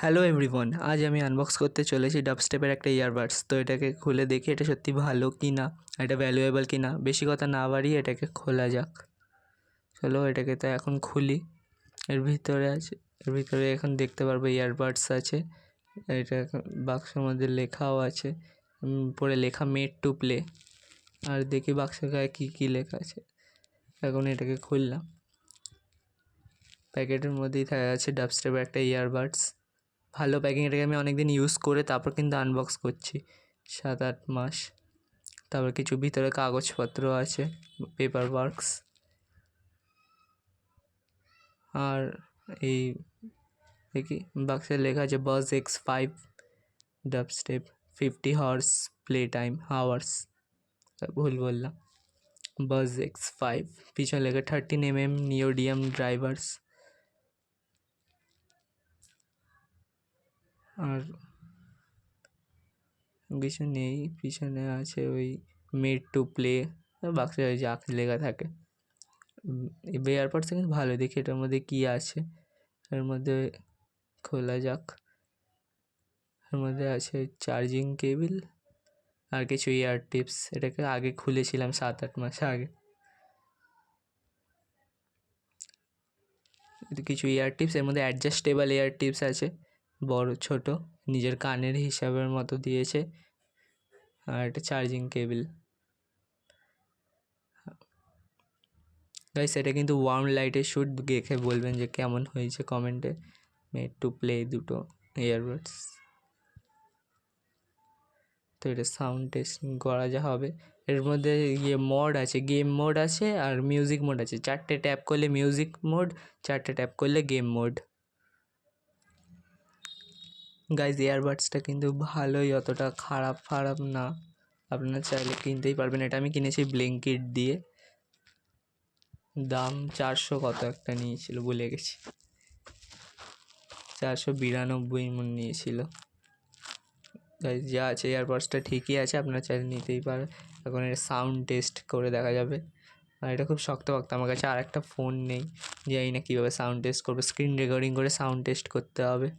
Hello everyone, আজ আমি unbox করতে চলেছি ডাবস্টেপের একটা ইয়ারবাডস। তো এটাকে খুলে দেখি এটা সত্যি ভালো কি না, এটা ভ্যালুয়েবল কি না। বেশি কথা না বাড়িয়ে এটাকে খোলা যাক। চলো এটাকে তো এখন খুলি। এর ভিতরে এখন দেখতে পারবো ইয়ারবাডস আছে। এটা বাক্সের মধ্যে লেখাও আছে, পরে লেখা মেড টু প্লে। আর দেখি বাক্সের গায়ে কী কী লেখা আছে। এখন এটাকে খুললাম। প্যাকেটের মধ্যেই দেখা যাচ্ছে ডাবস্টেপের একটা ইয়ারবাডস। ভালো প্যাকিং। এটাকে আমি অনেক দিন ইউজ করে তারপর কিন্তু আনবক্স করছি, 7-8 মাস। তারপর কিছু ভিতরে কাগজপত্র আছে, পেপার ওয়ার্কস। আর এই দেখি বাক্সে লেখা আছে বাজ X5 ডাবস্টেপ 50 horse play time hours. ভুল বললাম, বাজ X5। পিছনে লেখা 13mm নিওডিয়াম ড্রাইভার্স। আর কিছু নেই, পিছনে আছে ওই মেড টু প্লে। বাক্সে যা লেখা থাকে। এয়ারপডসটা কিন্তু ভালো। দেখি এটার মধ্যে কী আছে। এর মধ্যে খোলা যাক। এর মধ্যে আছে চার্জিং কেবিল আর কিছু ইয়ার টিপস। এটাকে আগে খুলেছিলাম 7-8 মাস আগে। কিছু ইয়ার টিপস, এর মধ্যে অ্যাডজাস্টেবল ইয়ার টিপস আছে, বড় ছোট নিজের কানের হিসাবের মতো দিয়েছে। আর একটা চার্জিং কেবিল। গাইস, এটা কিন্তু ওয়ার্ম লাইটের শ্যুট। দেখে বলবেন যে কেমন হয়েছে কমেন্টে। মেড টু প্লে দুটো ইয়ারবাডস। তো এটা সাউন্ড টেস্টিং করা যা হবে। এর মধ্যে মোড আছে, গেম মোড আছে আর মিউজিক মোড আছে। 4টে ট্যাপ করলে মিউজিক মোড, 4টে ট্যাপ করলে গেম মোড। গাইজ, ইয়ারবাডসটা কিন্তু ভালোই, অতটা খারাপ না। আপনারা চাইলে কিনতেই পারবেন। এটা আমি কিনেছি ব্লিঙ্কিট দিয়ে। দাম 400 কত একটা নিয়েছিল, ভুলে গেছি। 492 মন নিয়েছিল। গাইজ, যা আছে ইয়ারবাডসটা ঠিকই আছে, আপনারা চাইলে নিতেই পারেন। এখন এর সাউন্ড টেস্ট করে দেখা যাবে। আর এটা খুব শক্ত। আমার কাছে আর একটা ফোন নেই, জানি না কীভাবে সাউন্ড টেস্ট করবো। স্ক্রিন রেকর্ডিং করে সাউন্ড টেস্ট করতে হবে।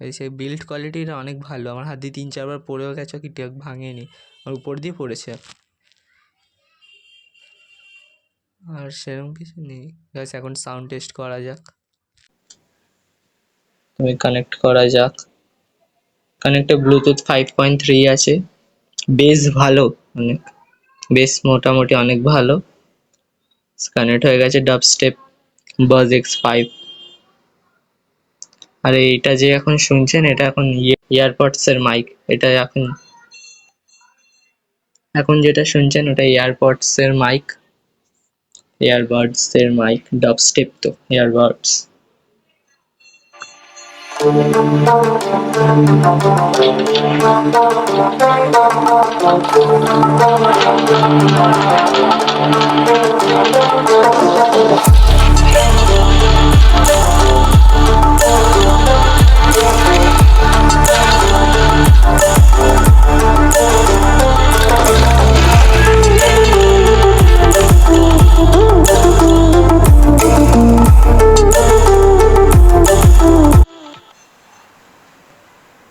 এই সেই বিল্ড কোয়ালিটিটা অনেক ভালো। আমার হাত দিয়ে 3-4 বার পড়েও গেছে, কি টেক ভাঙেনি। আর উপর দিয়ে পড়েছে। আর সেরকম কিছু নেই। গাইস, এখন সাউন্ড টেস্ট করা যাক। তুমি কানেক্ট করা যাক। কানেক্টে ব্লুটুথ 5.3 আছে। বেস ভালো, অনেক বেস মোটামুটি অনেক ভালো। কানেক্ট হয়ে গেছে ডাবস্টেপ বাজ X5। আর এইটা যে এখন শুনছেন, এটা এখন ইয়ারপডস এর মাইক। এটা এখন যেটা শুনছেন ওটা ইয়ারপডস এর মাইক। ইয়ারবাডস এর মাইক, ডাবস্টেপ তো ইয়ারবাডস।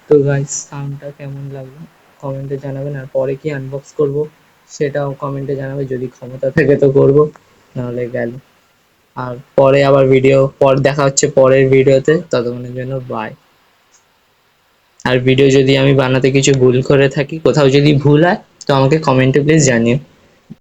তো গাইস, সাউন্ডটা কেমন লাগলো কমেন্টে জানাবেন। আর পরে কি আনবক্স করব সেটাও কমেন্টে জানাবে। যদি ক্ষমতা থাকে তো করব, নাহলে গেল। আর পরে আবার দেখা হচ্ছে পরের ভিডিওতে। ততক্ষণের জন্য বাই। আর ভিডিও যদি আমি বানাতে কিছু ভুল করে থাকি, কোথাও যদি ভুল হয়, তো আমাকে কমেন্টে প্লিজ জানিও।